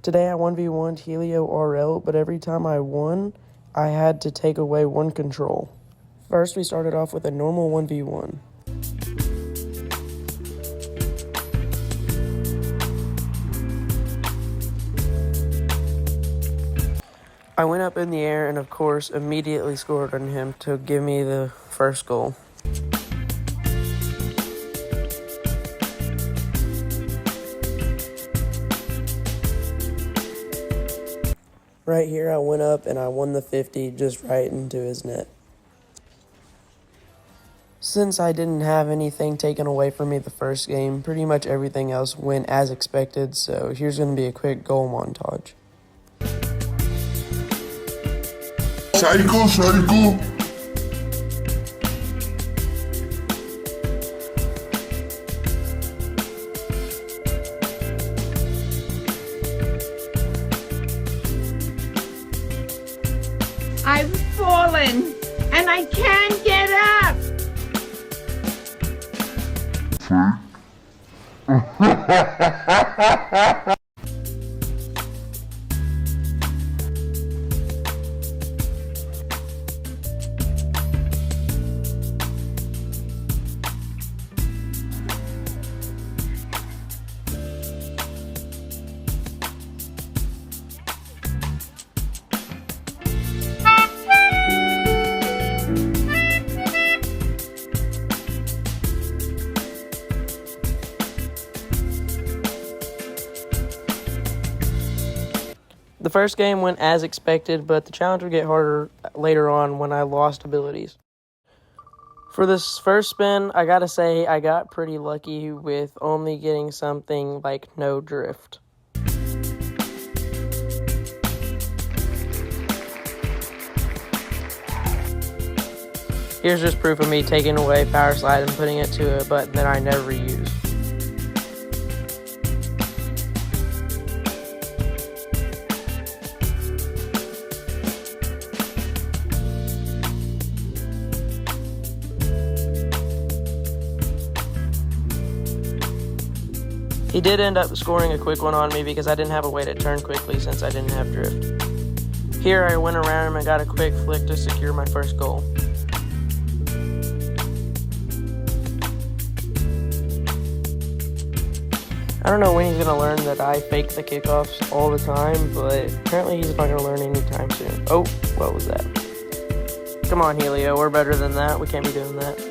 Today I 1v1'd Helio RL, but every time I won, I had to take away one control. First, we started off with a normal 1v1. I went up in the air and, of course, immediately scored on him to give me the first goal. Right here, I went up and I won the 50 just right into his net. Since I didn't have anything taken away from me the first game, pretty much everything else went as expected, so here's going to be a quick goal montage. Psycho. I've fallen and I can't get up. The first game went as expected, but the challenge would get harder later on when I lost abilities. For this first spin, I gotta say I got pretty lucky with only getting something like no drift. Here's just proof of me taking away power slide and putting it to a button that I never use. He did end up scoring a quick one on me because I didn't have a way to turn quickly since I didn't have drift. Here I went around him and got a quick flick to secure my first goal. I don't know when he's going to learn that I fake the kickoffs all the time, but apparently he's not going to learn anytime soon. Oh, what was that? Come on, Helio, we're better than that. We can't be doing that.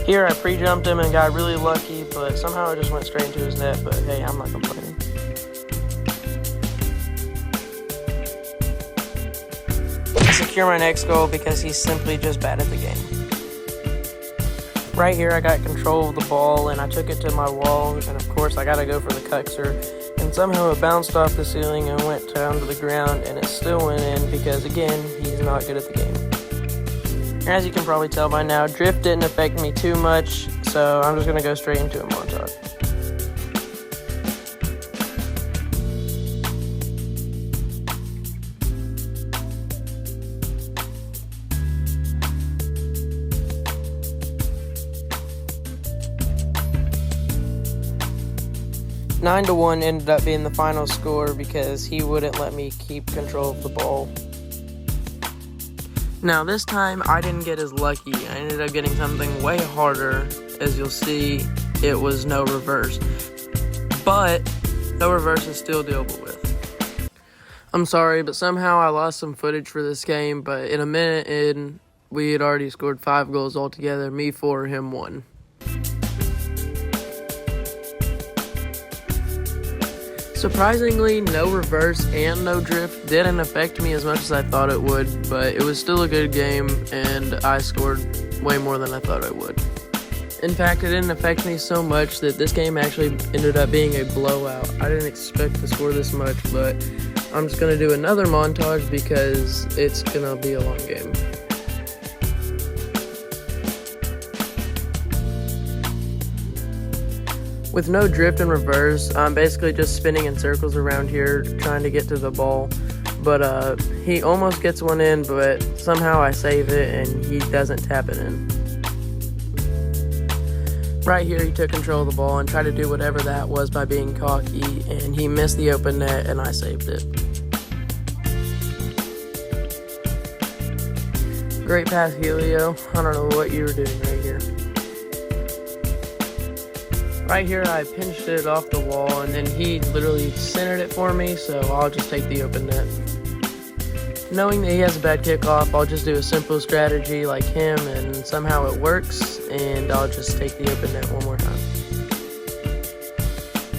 Here, I pre-jumped him and got really lucky, but somehow I just went straight into his net, but hey, I'm not complaining. I secure my next goal because he's simply just bad at the game. Right here, I got control of the ball, and I took it to my wall, and of course, I gotta go for the cuxer, and somehow it bounced off the ceiling and went down to the ground, and it still went in because, again, he's not good at the game. As you can probably tell by now, drift didn't affect me too much, so I'm just going to go straight into a montage. Nine to 1 ended up being the final score because he wouldn't let me keep control of the ball. Now this time I didn't get as lucky. I ended up getting something way harder. As you'll see, it was no reverse. But no reverse is still doable with. I'm sorry, but somehow I lost some footage for this game, but in a minute in, we had already scored 5 goals altogether, me 4, him 1. Surprisingly, no reverse and no drift didn't affect me as much as I thought it would, but it was still a good game, and I scored way more than I thought I would. In fact, it didn't affect me so much that this game actually ended up being a blowout. I didn't expect to score this much, but I'm just going to do another montage because it's going to be a long game. With no drift and reverse, I'm basically just spinning in circles around here trying to get to the ball. But he almost gets one in, but somehow I save it and he doesn't tap it in. Right here, he took control of the ball and tried to do whatever that was by being cocky, and he missed the open net, and I saved it. Great pass, Helio. I don't know what you were doing right here. Right here, I pinched it off the wall, and then he literally centered it for me, so I'll just take the open net. Knowing that he has a bad kickoff, I'll just do a simple strategy like him, and somehow it works, and I'll just take the open net one more time.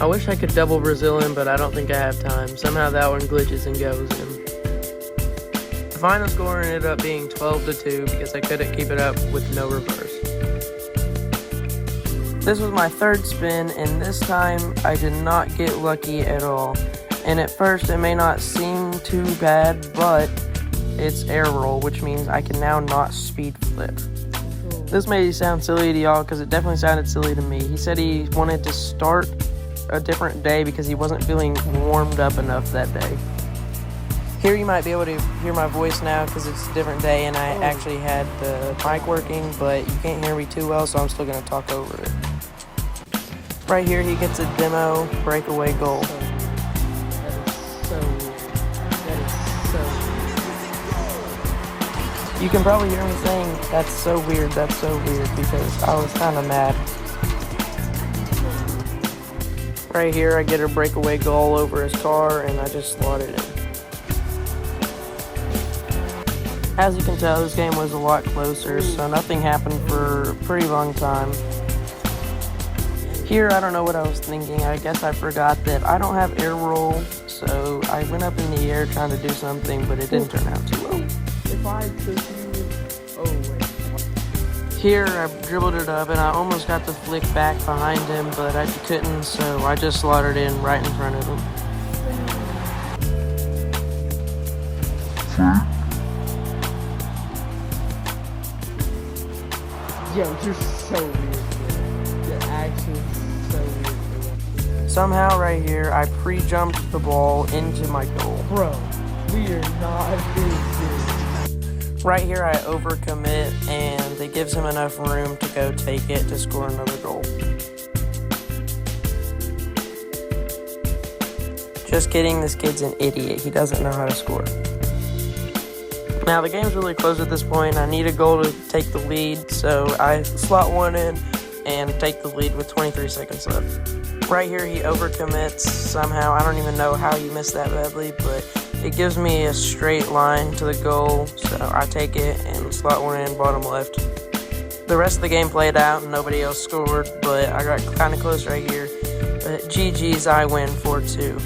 I wish I could double Brazil him, but I don't think I have time. Somehow that one glitches and goes in. The final score ended up being 12-2 because I couldn't keep it up with no reverse. This was my third spin, and this time I did not get lucky at all. And at first it may not seem too bad, but it's air roll, which means I can now not speed flip. This may sound silly to y'all because it definitely sounded silly to me. He said he wanted to start a different day because he wasn't feeling warmed up enough that day. Here you might be able to hear my voice now because it's a different day and I actually had the mic working, but you can't hear me too well, so I'm still going to talk over it. Right here he gets a demo breakaway goal. You can probably hear me saying, that's so weird, because I was kind of mad. Right here, I get a breakaway goal over his car, and I just slotted it in. As you can tell, this game was a lot closer, so nothing happened for a pretty long time. Here, I don't know what I was thinking. I guess I forgot that I don't have air roll, so I went up in the air trying to do something, but it didn't turn out too well. If I took you... Oh, wait. Here, I dribbled it up, and I almost got the flick back behind him, but I couldn't, so I just slaughtered in right in front of him. Yo, you're so weird, man. You're actually so weird. Somehow, right here, I pre-jumped the ball into my goal. Bro, we are not being serious. Right here, I overcommit, and it gives him enough room to go take it to score another goal. Just kidding, this kid's an idiot. He doesn't know how to score. Now, the game's really close at this point. I need a goal to take the lead, so I slot one in and take the lead with 23 seconds left. Right here, he overcommits somehow. I don't even know how he missed that badly, but it gives me a straight line to the goal, so I take it and slot one in bottom left. The rest of the game played out and nobody else scored, but I got kind of close right here. But GG's, I win 4-2.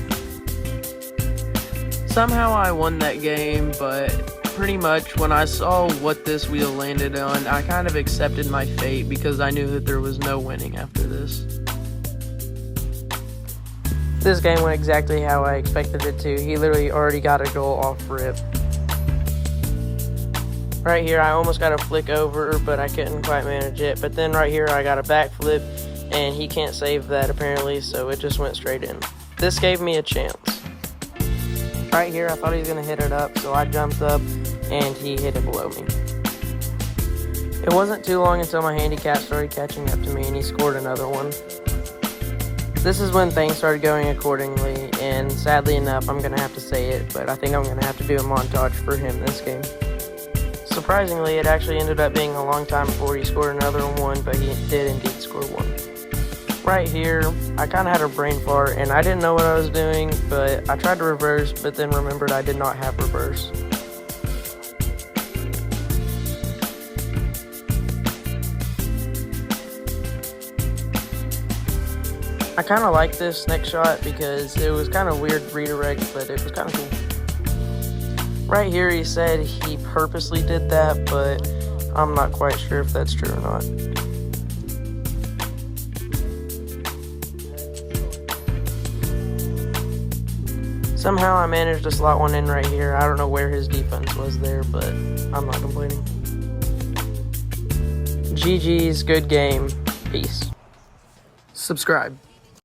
Somehow I won that game, but pretty much when I saw what this wheel landed on, I kind of accepted my fate because I knew that there was no winning after this. This game went exactly how I expected it to. He literally already got a goal off rip. Right here, I almost got a flick over, but I couldn't quite manage it. But then right here, I got a backflip, and he can't save that apparently, so it just went straight in. This gave me a chance. Right here, I thought he was going to hit it up, so I jumped up, and he hit it below me. It wasn't too long until my handicap started catching up to me, and he scored another one. This is when things started going accordingly, and sadly enough, I'm going to have to say it, but I think I'm going to have to do a montage for him this game. Surprisingly, it actually ended up being a long time before he scored another one, but he did indeed score one. Right here, I kind of had a brain fart, and I didn't know what I was doing, but I tried to reverse, but then remembered I did not have reverse. I kind of like this next shot because it was kind of weird redirect, but it was kind of cool. Right here, he said he purposely did that, but I'm not quite sure if that's true or not. Somehow I managed to slot one in right here. I don't know where his defense was there, but I'm not complaining. GG's, good game. Peace. Subscribe.